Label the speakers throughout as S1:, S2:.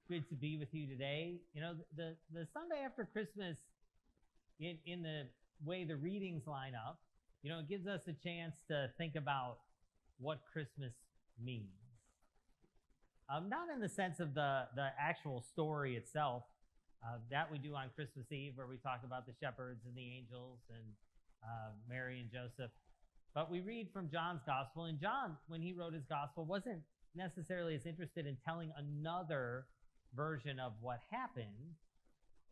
S1: Good to be with you today. You know, the Sunday after Christmas, in the way the readings line up, it gives us a chance to think about what Christmas means. Not in the sense of the actual story itself, that we do on Christmas Eve, where we talk about the shepherds and the angels and Mary and Joseph. But we read from John's gospel, and John, when he wrote his gospel, wasn't necessarily as interested in telling another version of what happened,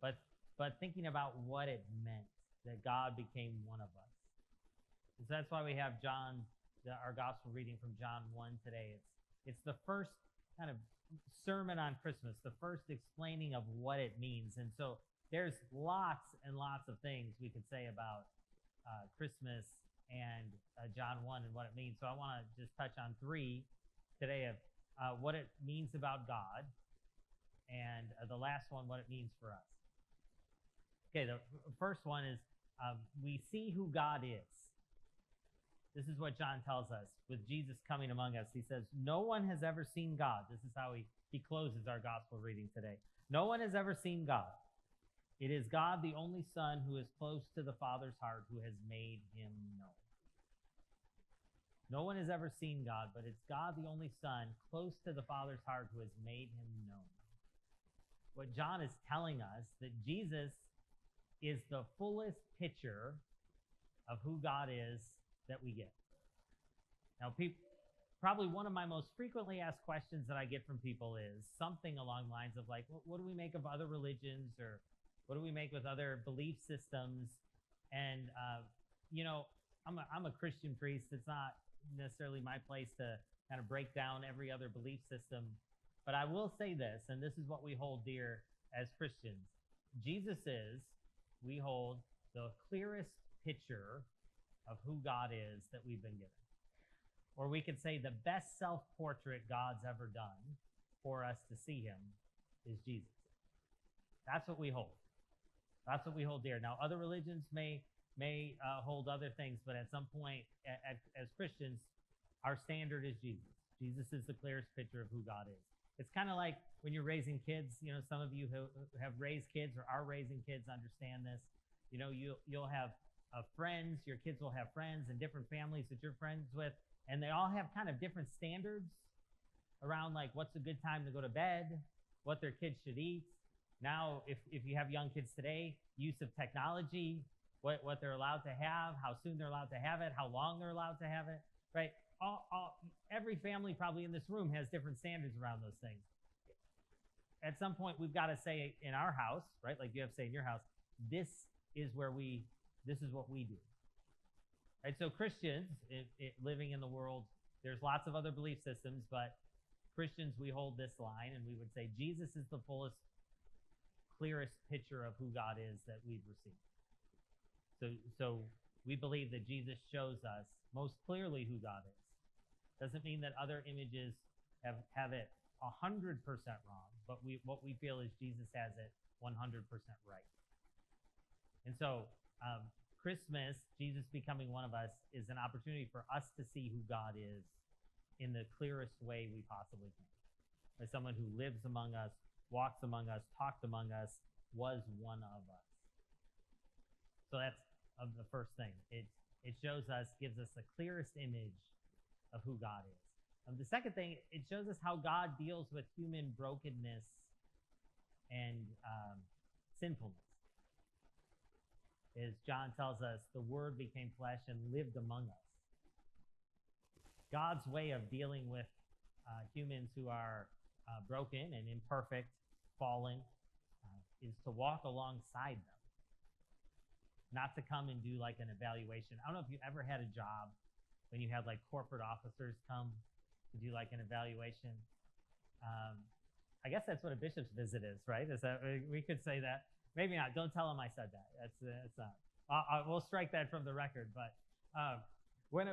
S1: but thinking about what it meant that God became one of us. And so that's why we have our gospel reading from John 1 today. It's the first kind of sermon on Christmas, the first explaining of what it means. And so there's lots and lots of things we could say about Christmas and John 1 and what it means. So I want to just touch on 3 today of what it means about God, and the last one, what it means for us. Okay, the first one is we see who God is. This is what John tells us with Jesus coming among us. He says, no one has ever seen God. This is how he closes our gospel reading today. No one has ever seen God. It is God, the only Son, who is close to the Father's heart, who has made him known. No one has ever seen God, but it's God, the only Son, close to the Father's heart, who has made him known. What John is telling us, that Jesus is the fullest picture of who God is that we get. Now, probably one of my most frequently asked questions that I get from people is something along the lines of like, what do we make of other religions, or what do we make with other belief systems? And, I'm a Christian priest. It's not necessarily my place to kind of break down every other belief system. But I will say this, and this is what we hold dear as Christians. Jesus is, we hold, the clearest picture of who God is that we've been given. Or we could say the best self-portrait God's ever done for us to see him is Jesus. That's what we hold. That's what we hold dear. Now, other religions may hold other things, but at some point, as Christians, our standard is Jesus. Jesus is the clearest picture of who God is. It's kind of like when you're raising kids. Some of you who have raised kids or are raising kids understand this. You'll have friends, your kids will have friends and different families that you're friends with, and they all have kind of different standards around like what's a good time to go to bed, what their kids should eat. Now, if you have young kids today, use of technology, what they're allowed to have, how soon they're allowed to have it, how long they're allowed to have it, right? Every family probably in this room has different standards around those things. At some point, we've got to say in our house, right? Like you have to say in your house, this is what we do. Right? So Christians, living in the world, there's lots of other belief systems, but Christians, we hold this line, and we would say Jesus is the fullest, clearest picture of who God is that we've received. So we believe that Jesus shows us most clearly who God is. Doesn't mean that other images have it 100% wrong, but what we feel is Jesus has it 100% right. And so Christmas, Jesus becoming one of us, is an opportunity for us to see who God is in the clearest way we possibly can. As someone who lives among us, walks among us, talked among us, was one of us. So that's the first thing. It shows us, gives us the clearest image of who God is. The second thing, it shows us how God deals with human brokenness and sinfulness. As John tells us, the Word became flesh and lived among us. God's way of dealing with humans who are broken and imperfect, fallen, is to walk alongside them. Not to come and do like an evaluation. I don't know if you ever had a job when you had like corporate officers come to do like an evaluation. I guess that's what a bishop's visit is, right? Is that we could say that? Maybe not. Don't tell them I said that. That's not. We'll strike that from the record. But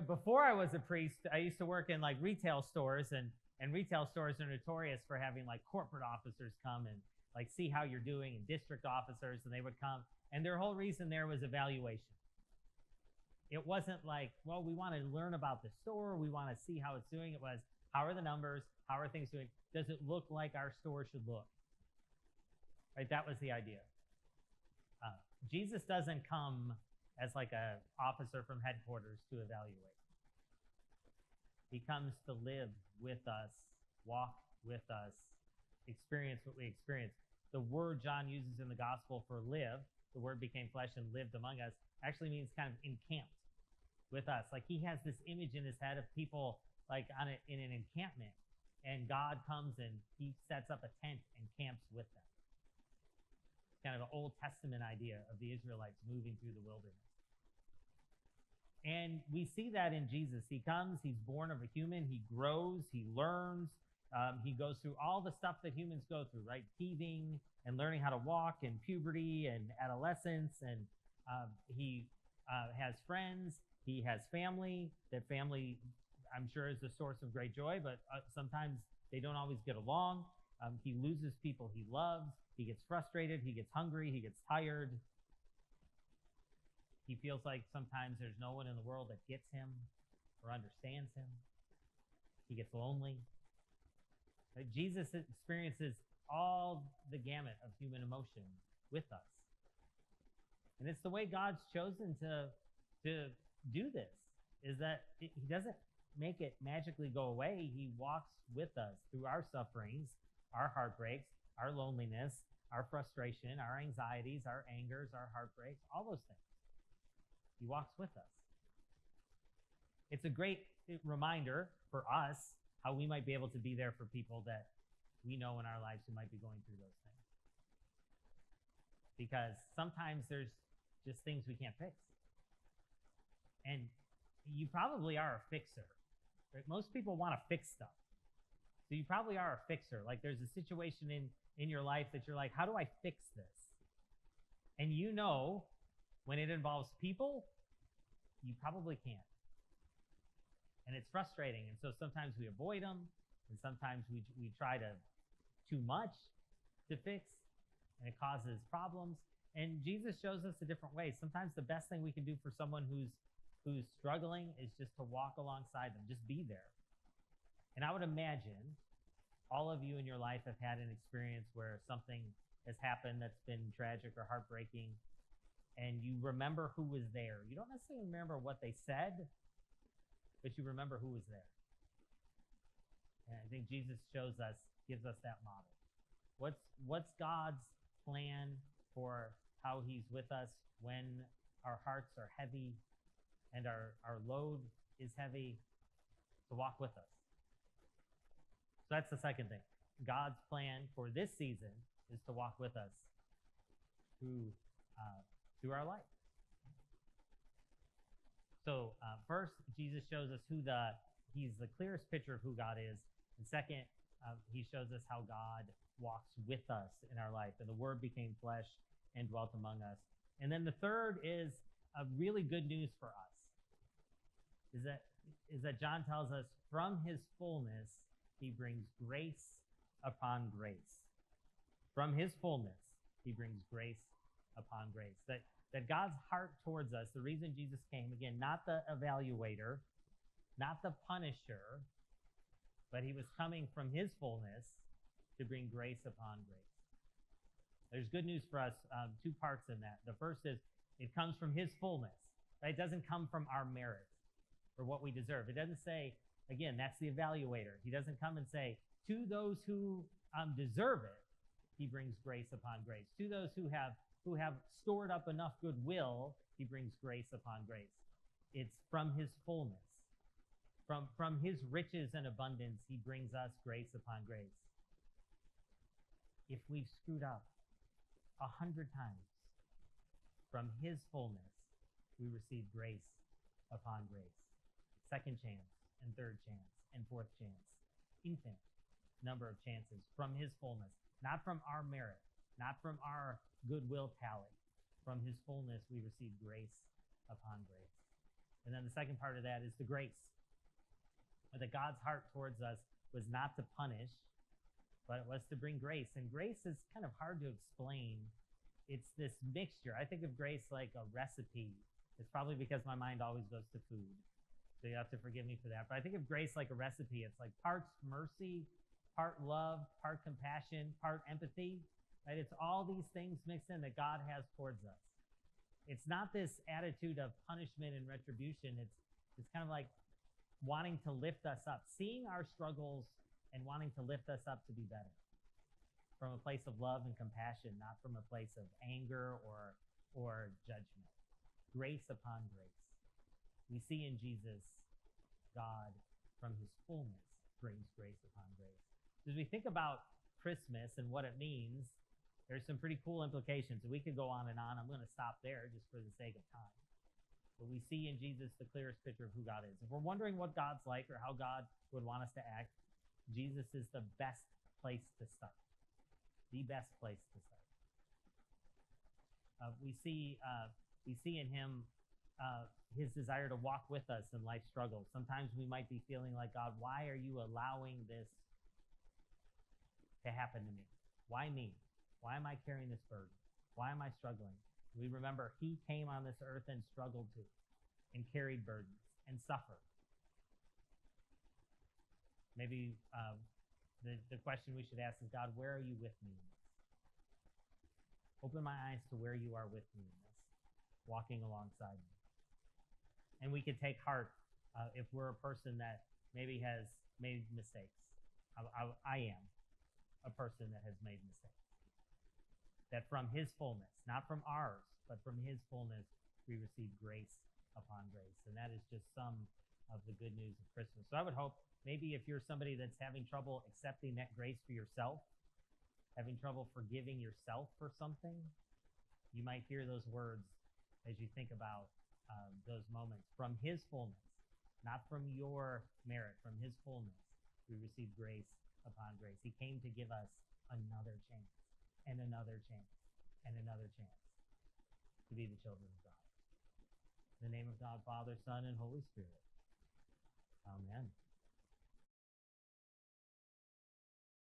S1: before I was a priest, I used to work in like retail stores, and retail stores are notorious for having like corporate officers come and like see how you're doing, and district officers, and they would come, and their whole reason there was evaluation. It wasn't like, well, we want to learn about the store, we want to see how it's doing. It was, how are the numbers? How are things doing? Does it look like our store should look? right? That was the idea. Jesus doesn't come as like a officer from headquarters to evaluate. He comes to live with us, walk with us, experience what we experience. The word John uses in the gospel for live, the word became flesh and lived among us, actually means kind of encamped with us. Like he has this image in his head of people like in an encampment, and God comes and he sets up a tent and camps with them. It's kind of an Old Testament idea of the Israelites moving through the wilderness. And we see that in Jesus. He comes, he's born of a human, he grows, he learns, he goes through all the stuff that humans go through, right? Teething and learning how to walk and puberty and adolescence. And he has friends, he has family. That family, I'm sure, is a source of great joy, but sometimes they don't always get along. He loses people he loves. He gets frustrated. He gets hungry. He gets tired. He feels like sometimes there's no one in the world that gets him or understands him. He gets lonely. Jesus experiences all the gamut of human emotion with us. And it's the way God's chosen to do this, is that he doesn't make it magically go away. He walks with us through our sufferings, our heartbreaks, our loneliness, our frustration, our anxieties, our angers, our heartbreaks, all those things. He walks with us. It's a great reminder for us how we might be able to be there for people that we know in our lives who might be going through those things. Because sometimes there's just things we can't fix. And you probably are a fixer. Right? Most people want to fix stuff. So you probably are a fixer. Like there's a situation in your life that you're like, how do I fix this? And you know, when it involves people, you probably can't. And it's frustrating. And so sometimes we avoid them, and sometimes we try to too much to fix, and it causes problems. And Jesus shows us a different way. Sometimes the best thing we can do for someone who's struggling is just to walk alongside them, just be there. And I would imagine all of you in your life have had an experience where something has happened that's been tragic or heartbreaking, and you remember who was there. You don't necessarily remember what they said, but you remember who was there. And I think Jesus gives us that model. What's God's plan for how he's with us when our hearts are heavy and our load is heavy, to walk with us? So that's the second thing. God's plan for this season is to walk with us through our life. So first, Jesus shows us he's the clearest picture of who God is. And second, he shows us how God walks with us in our life. And the Word became flesh and dwelt among us. And then the third is a really good news for us. Is that John tells us from his fullness, he brings grace upon grace. From his fullness, he brings grace upon grace. That God's heart towards us, the reason Jesus came, again, not the evaluator, not the punisher, but he was coming from his fullness to bring grace upon grace. There's good news for us, two parts in that. The first is it comes from his fullness. Right? It doesn't come from our merit or what we deserve. It doesn't say, again, that's the evaluator. He doesn't come and say, to those who deserve it, he brings grace upon grace. To those who have stored up enough goodwill, he brings grace upon grace. It's from his fullness. From his riches and abundance, he brings us grace upon grace. If we've screwed up 100 times, from his fullness, we receive grace upon grace. Second chance, and third chance, and fourth chance. Infinite number of chances from his fullness. Not from our merit, not from our goodwill tally. From his fullness, we receive grace upon grace. And then the second part of that is the grace. That God's heart towards us was not to punish, but it was to bring grace. And grace is kind of hard to explain. It's this mixture. I think of grace like a recipe. It's probably because my mind always goes to food. So you have to forgive me for that. But I think of grace like a recipe. It's like parts mercy, part love, part compassion, part empathy. right? It's all these things mixed in that God has towards us. It's not this attitude of punishment and retribution. It's kind of like wanting to lift us up, seeing our struggles and wanting to lift us up to be better from a place of love and compassion, not from a place of anger or judgment. Grace upon grace. We see in Jesus, God from his fullness brings grace upon grace. As we think about Christmas and what it means, there's some pretty cool implications. We could go on and on. I'm going to stop there just for the sake of time. But we see in Jesus the clearest picture of who God is. If we're wondering what God's like or how God would want us to act, Jesus is the best place to start. The best place to start. We see in him his desire to walk with us in life's struggles. Sometimes we might be feeling like, God, why are you allowing this to happen to me? Why me? Why am I carrying this burden? Why am I struggling? We remember he came on this earth and struggled too, and carried burdens and suffered. Maybe the question we should ask is, God, where are you with me in this? Open my eyes to where you are with me in this, walking alongside me. And we could take heart if we're a person that maybe has made mistakes. I am a person that has made mistakes. That from his fullness, not from ours, but from his fullness, we receive grace upon grace. And that is just some of the good news of Christmas. So I would hope maybe if you're somebody that's having trouble accepting that grace for yourself, having trouble forgiving yourself for something, you might hear those words as you think about those moments. From his fullness, not from your merit, from his fullness, we receive grace upon grace. He came to give us another chance and another chance and another chance to be the children of God. In the name of God, Father, Son, and Holy Spirit. Amen.